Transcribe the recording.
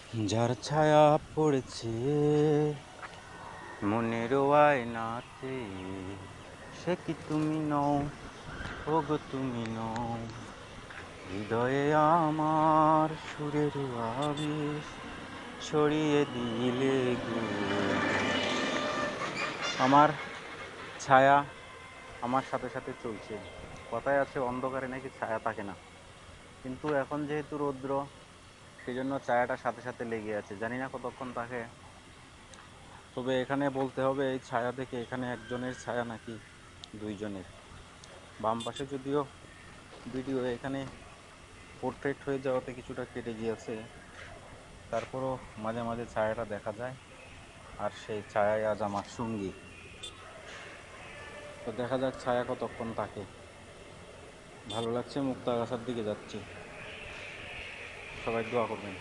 যার ছায়া পড়েছে মনের আয়নাতে, সে কি তুমি নও? ওগো তুমি নও, হৃদয়ে আমার সুরের আবেশ ছড়িয়ে দিলে গো। আমার ছায়া আমার সাথে সাথে চলছে। কথায় আছে অন্ধকারে নাকি ছায়া থাকে না, কিন্তু এখন যেহেতু রৌদ্র, সেই জন্য ছায়াটার সাথে সাথে লেগে আছে। জানি না কতক্ষণ থাকে, তবে এখানে বলতে হবে এই ছায়া দেখে এখানে একজনের ছায়া নাকি দুইজনের। বাম পাশে যদিও ভিডিও এখানে পোর্ট্রেট হয়ে যাওয়াতে কিছুটা কেটে গিয়েছে, তারপরও মাঝে মাঝে ছায়াটা দেখা যায়, আর সেই ছায়াই আজ আমার সঙ্গী। তো দেখা যাক ছায়া কতক্ষণ থাকে। ভালো লাগছে, মুক্তাগাছার দিকে যাচ্ছি, সবাই দোয়া করবেন।